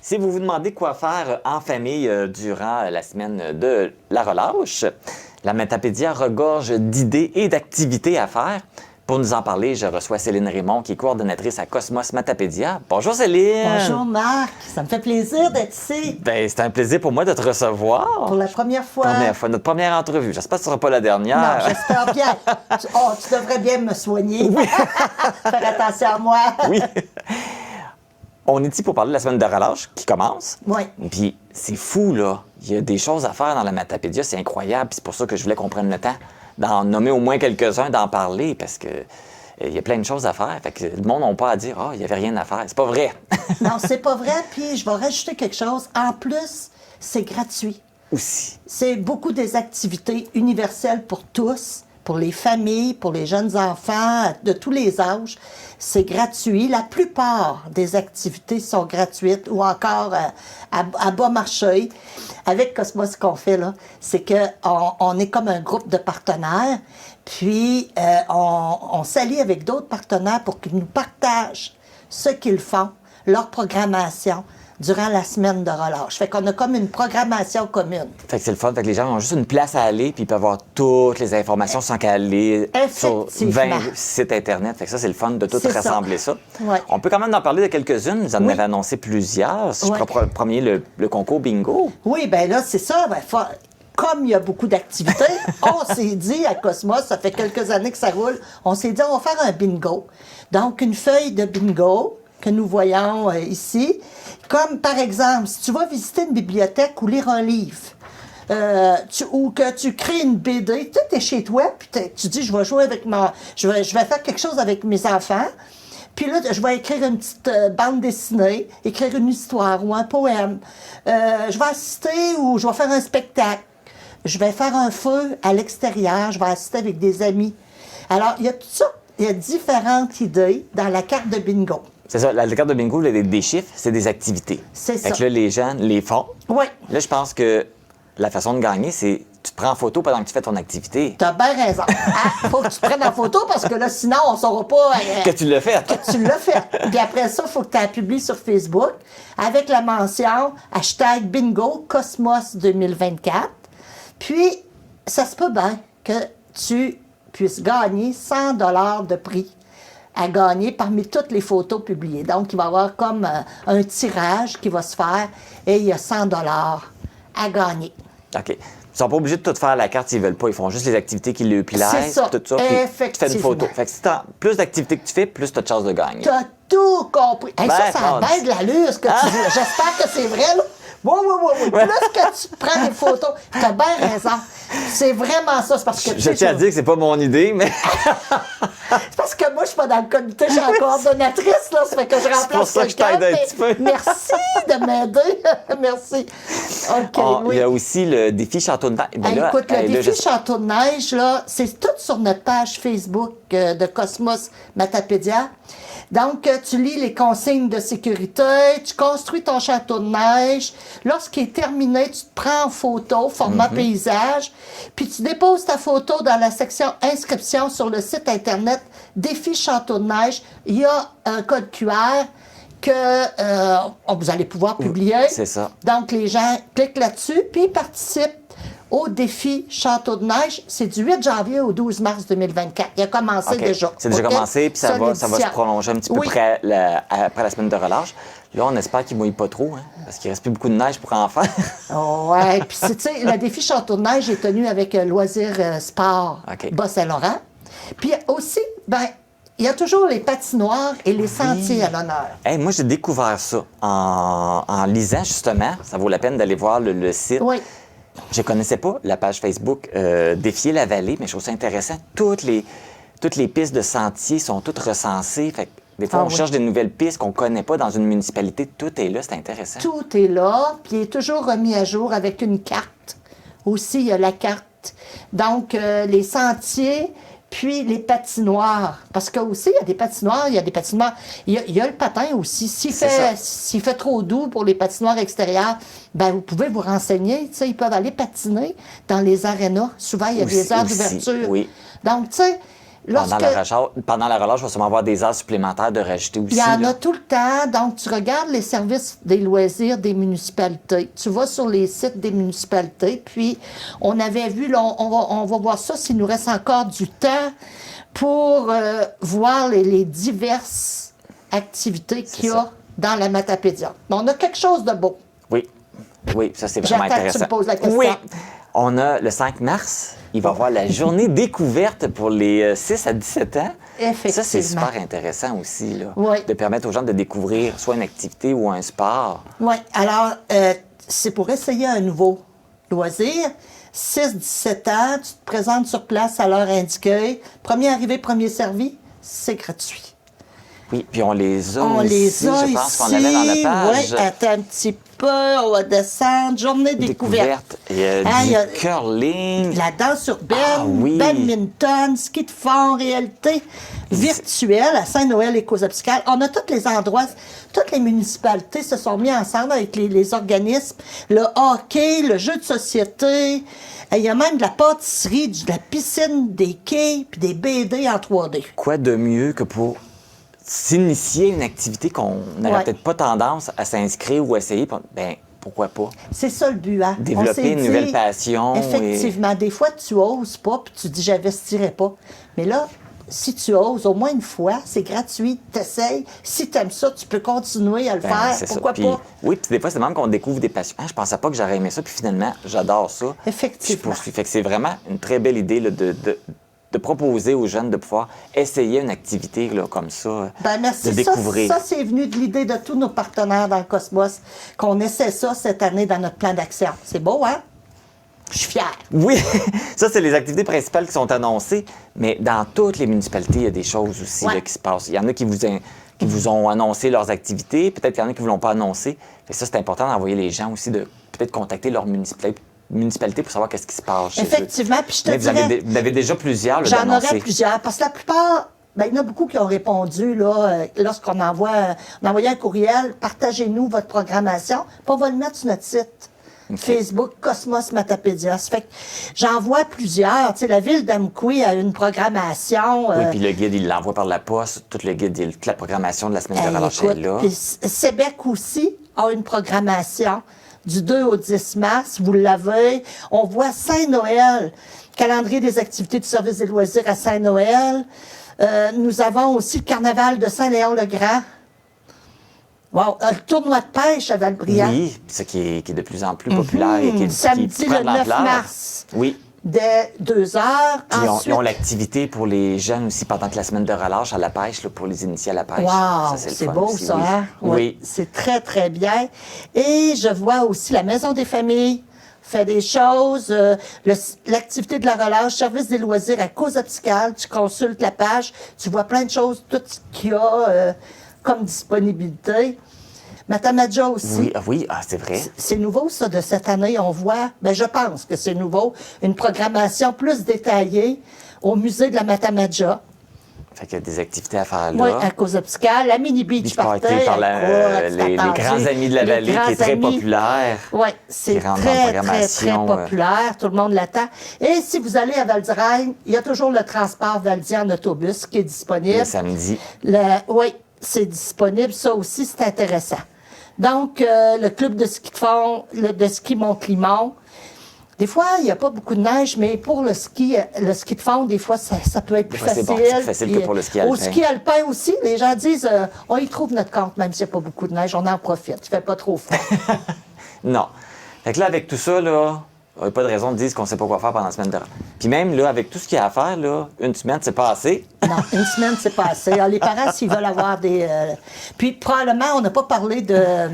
Si vous vous demandez quoi faire en famille durant la semaine de la relâche, la Matapédia regorge d'idées et d'activités à faire. Pour nous en parler, je reçois Céline Raymond, qui est coordonnatrice à Cosmos Matapédia. Bonjour Céline! Bonjour Marc, ça me fait plaisir d'être ici. Ben, c'est un plaisir pour moi de te recevoir. Pour la première fois. Notre première entrevue. J'espère que ce ne sera pas la dernière. Non, j'espère bien. Tu devrais bien me soigner. Oui. Faire attention à moi. Oui. On est ici pour parler de la semaine de relâche qui commence. Oui. Puis c'est fou, là. Il y a des choses à faire dans la Matapédia, c'est incroyable. Puis c'est pour ça que je voulais qu'on prenne le temps d'en nommer au moins quelques-uns, d'en parler, parce que il y a plein de choses à faire. Fait que le monde n'a pas à dire « Ah, il n'y avait rien à faire ». C'est pas vrai. Non, c'est pas vrai. Puis je vais rajouter quelque chose. En plus, c'est gratuit. Aussi. C'est beaucoup des activités universelles pour tous, pour les familles, pour les jeunes enfants de tous les âges. C'est gratuit. La plupart des activités sont gratuites ou encore à bas marché. Avec Cosmos, ce qu'on fait, là, c'est qu'on est comme un groupe de partenaires, puis on s'allie avec d'autres partenaires pour qu'ils nous partagent ce qu'ils font, leur programmation, durant la semaine de relâche. Fait qu'on a comme une programmation commune. Fait que c'est le fun. Fait que les gens ont juste une place à aller, puis ils peuvent avoir toutes les informations sans qu'à aller sur 20 sites Internet. Fait que ça, c'est le fun de tout rassembler ça. Ouais. On peut quand même en parler de quelques-unes. Vous en avez annoncé plusieurs. Si je prends le premier, le concours bingo. Oui, bien là, c'est ça. Comme il y a beaucoup d'activités, on s'est dit à Cosmos, ça fait quelques années que ça roule, on s'est dit, on va faire un bingo. Donc, une feuille de bingo que nous voyons ici. Comme, par exemple, si tu vas visiter une bibliothèque ou lire un livre, ou que tu crées une BD, tu es chez toi, puis tu dis, je vais jouer avec je vais faire quelque chose avec mes enfants, puis là, je vais écrire une petite bande dessinée, écrire une histoire ou un poème. Je vais assister ou je vais faire un spectacle. Je vais faire un feu à l'extérieur, je vais assister avec des amis. Alors, il y a tout ça. Il y a différentes idées dans la carte de bingo. C'est ça, la carte de bingo, des chiffres, c'est des activités. C'est ça. Fait que là, les gens les font. Oui. Là, je pense que la façon de gagner, c'est tu te prends en photo pendant que tu fais ton activité. T'as bien raison. Faut que tu te prennes en photo parce que là, sinon, on ne saura pas... que tu l'as fait. Que tu l'as fait. Puis après ça, il faut que tu la publies sur Facebook avec la mention #bingo Cosmos 2024. Puis, ça se peut bien que tu puisses gagner 100 $ de prix à gagner parmi toutes les photos publiées. Donc, il va y avoir comme un tirage qui va se faire et il y a 100 $ à gagner. OK. Ils ne sont pas obligés de tout faire à la carte s'ils ne veulent pas. Ils font juste les activités qui leur plaisent, C'est ça, tout ça, puis tu fais une photo. Fait que si tu as plus d'activités que tu fais, plus tu as de chances de gagner. Tu as tout compris. Hey, ça a bien de l'allure, ce que tu dis. J'espère que c'est vrai, là. Oui. Plus que tu prends des photos, tu as bien raison. C'est vraiment ça. C'est parce que, je tiens à dire que c'est pas mon idée, mais... c'est parce que moi, je suis pas dans le comité, je suis en coordonnatrice, là. Ça fait que je remplace pour ça que je t'aide un petit peu. Merci de m'aider. Merci. OK, Il y a aussi le défi Château de Neige. Écoute, le défi Château de Neige, là, c'est tout sur notre page Facebook de Cosmos Matapédia. Donc, tu lis les consignes de sécurité, tu construis ton château de neige. Lorsqu'il est terminé, tu te prends en photo, format paysage, puis tu déposes ta photo dans la section inscription sur le site Internet Défi Château de Neige. Il y a un code QR que vous allez pouvoir publier. C'est ça. Donc, les gens cliquent là-dessus, puis ils participent au défi Château de Neige. C'est du 8 janvier au 12 mars 2024. Il a commencé déjà. C'est déjà commencé, puis ça va se prolonger un petit peu après la semaine de relâche. Là, on espère qu'il ne mouille pas trop, parce qu'il ne reste plus beaucoup de neige pour en faire. Oui, puis tu sais, le défi Château de Neige est tenu avec Loisirs Sport Bas-Saint-Laurent. Puis aussi, il y a toujours les patinoires et les sentiers à l'honneur. Hey, moi, j'ai découvert ça en lisant, justement. Ça vaut la peine d'aller voir le site. Oui. Je ne connaissais pas la page Facebook Défier la vallée, mais je trouve ça intéressant. Toutes les pistes de sentiers sont toutes recensées. Fait que des fois, on cherche des nouvelles pistes qu'on ne connaît pas dans une municipalité. Tout est là, c'est intéressant. Tout est là, puis il est toujours remis à jour avec une carte. Aussi, il y a la carte. Donc, les sentiers, puis les patinoires. Parce que aussi, il y a des patinoires, il y a le patin aussi. S'il fait trop doux pour les patinoires extérieures, vous pouvez vous renseigner. Ils peuvent aller patiner dans les arénas. Souvent, il y a des heures d'ouverture. Oui. Donc, tu sais, Pendant la relâche, il va sûrement avoir des heures supplémentaires de rajouter aussi. Il y en là. a tout le temps. Donc, tu regardes les services des loisirs des municipalités. Tu vas sur les sites des municipalités. Puis, on avait vu, là, on va voir ça s'il nous reste encore du temps pour voir les diverses activités qu'il y a dans la Matapédia. Mais on a quelque chose de beau. Oui, oui, ça c'est vraiment J'attends que intéressant. tu me poses la question. Oui, on a le 5 mars, il va y avoir la journée découverte pour les 6 à 17 ans. Effectivement. Ça, c'est super intéressant aussi, là, Oui. de permettre aux gens de découvrir soit une activité ou un sport. Oui, alors, c'est pour essayer un nouveau loisir. 6-17 ans, tu te présentes sur place à l'heure indiquée. Premier arrivé, premier servi, c'est gratuit. Oui, puis on les a On aussi, les a je pense ici. qu'on avait dans la page. Oui, attends un petit peu, on va descendre. Journée découverte. Il y a Hein, il y a du curling. la danse urbaine, Ah oui. badminton, ski de fond, réalité virtuelle à Saint-Noël éco-obstacle. On a tous les endroits, toutes les municipalités se sont mis ensemble avec les organismes, le hockey, le jeu de société. Il y a même de la pâtisserie, de la piscine, des quais, puis des BD en 3D. Quoi de mieux que pour s'initier à une activité qu'on n'aurait Ouais. peut-être pas tendance à s'inscrire ou essayer? Ben, pourquoi pas? C'est ça le but, hein? Développer On s'est une dit, nouvelle passion Effectivement. Des fois, tu oses pas, puis tu dis, j'investirai pas. Mais là, si tu oses, au moins une fois, c'est gratuit, t'essayes. Si t'aimes ça, tu peux continuer à le Ben, faire. c'est ça. Pourquoi Puis, pas? oui, puis des fois, c'est même qu'on découvre des passions. Ah, je pensais pas que j'aurais aimé ça, puis finalement, j'adore ça. Effectivement. Puis je poursuis. Fait que c'est vraiment une très belle idée là, de proposer aux jeunes de pouvoir essayer une activité là, comme ça, Ben merci. de découvrir. Ça, c'est venu de l'idée de tous nos partenaires dans le Cosmos, qu'on essaie ça cette année dans notre plan d'action. C'est beau, hein? Je suis fière. Oui, ça, c'est les activités principales qui sont annoncées, mais dans toutes les municipalités, il y a des choses aussi Ouais. là, qui se passent. Il y en a qui vous ont annoncé leurs activités, peut-être qu'il y en a qui ne vous l'ont pas annoncé. Et ça, c'est important d'envoyer les gens aussi, de peut-être contacter leur municipalité pour savoir qu'est-ce qui se passe chez eux. Effectivement, puis je te Mais dirais... vous avez déjà plusieurs là, J'en d'annoncés. aurais plusieurs, parce que la plupart, ben, il y en a beaucoup qui ont répondu là, lorsqu'on envoie, on envoyait un courriel, partagez-nous votre programmation, puis on va le mettre sur notre site. OK. Facebook, Cosmos Matapédia. Ça fait que j'en vois plusieurs. Tu sais, la ville d'Amqui a une programmation. Oui, puis le guide, il l'envoie par la poste. Tout le guide, toute la programmation de la semaine de relâche est là. Puis Sébec aussi a une programmation du 2 au 10 mars. Vous l'avez. On voit Saint-Noël, calendrier des activités du service des loisirs à Saint-Noël. Nous avons aussi le carnaval de Saint-Léon-le-Grand. Wow. Le tournoi de pêche à Valbriand. Oui, ça qui est de plus en plus populaire et qui Samedi prend le de 9 l'ampleur. mars. Oui. Dès 2 heures. Puis Ensuite, ils ont l'activité pour les jeunes aussi pendant que la semaine de relâche à la pêche, là, pour les initier à la pêche. wow, Ça, le c'est fun beau aussi, ça, oui. hein? Oui. C'est très, très bien. Et je vois aussi la Maison des familles fait des choses, l'activité de la relâche, service des loisirs à cause opticale, tu consultes la page, tu vois plein de choses, tout ce qu'il y a comme disponibilité. Matamaja aussi. Oui, c'est vrai. C'est nouveau, ça, de cette année. On voit, ben, je pense que c'est nouveau, une programmation plus détaillée au musée de la Matamaja. Fait qu'il y a des activités à faire là. Oui, à cause opticale. La mini beach party. par les grands amis de la vallée, qui est très populaire. Oui, c'est qui rentre très, en très, très programmation, populaire. Tout le monde l'attend. Et si vous allez à Val-d'Iragne, il y a toujours le transport Valdien en autobus qui est disponible. Le samedi. Oui, c'est disponible. Ça aussi, c'est intéressant. Donc, le club de ski de fond, de ski Mont-Climont. Des fois, il n'y a pas beaucoup de neige, mais pour le ski de fond, des fois, ça peut être plus fois, c'est facile. bon, c'est plus facile que pour le ski alpin. Au ski alpin aussi, les gens disent, on y trouve notre compte, même s'il n'y a pas beaucoup de neige, on en profite. Il ne fait pas trop froid. Non. Fait que là, avec tout ça, là, il n'y a pas de raison de dire qu'on ne sait pas quoi faire pendant la semaine de relâche. Puis même, là, avec tout ce qu'il y a à faire, là, une semaine, c'est pas assez. Non, une semaine, c'est pas assez. Alors, les parents, s'ils veulent avoir des... Puis, probablement, on n'a pas parlé de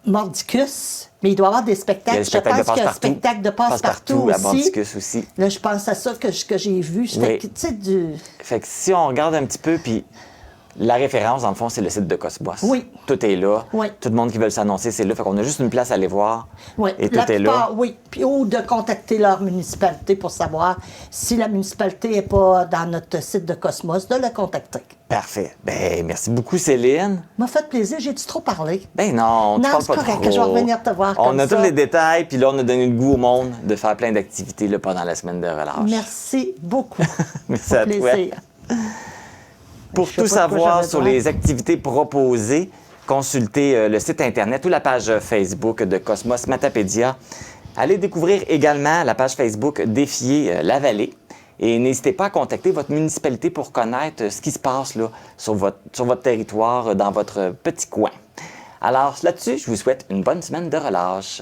Mordicus, mais il doit y avoir des spectacles. Il y a le spectacle je pense qu'il y a un spectacle de passe-partout à aussi. Mordicus aussi. Là, je pense à ça que j'ai vu. Oui. Tu sais, Fait que si on regarde un petit peu, puis La référence, dans le fond, c'est le site de Cosmos. Oui. Tout est là. Oui. Tout le monde qui veut s'annoncer, c'est là. Fait qu'on a juste une place à aller voir. Oui, Et tout la est là. plupart, oui. Puis, ou de contacter leur municipalité pour savoir si la municipalité n'est pas dans notre site de Cosmos, de la contacter. Parfait. Ben, merci beaucoup, Céline. M'a fait plaisir, j'ai-tu trop parlé? Ben non, tu Non, parles c'est pas correct, trop. je vais revenir te voir On comme a ça. tous les détails, puis là, on a donné le goût au monde de faire plein d'activités là, pendant la semaine de relâche. Merci beaucoup. Merci Au à toi. plaisir. Pour Je sais tout pas de quoi savoir j'avais sur besoin. les activités proposées, consultez le site Internet ou la page Facebook de Cosmos Matapédia. Allez découvrir également la page Facebook Défier la Vallée. Et n'hésitez pas à contacter votre municipalité pour connaître ce qui se passe là, sur votre territoire, dans votre petit coin. Alors là-dessus, je vous souhaite une bonne semaine de relâche.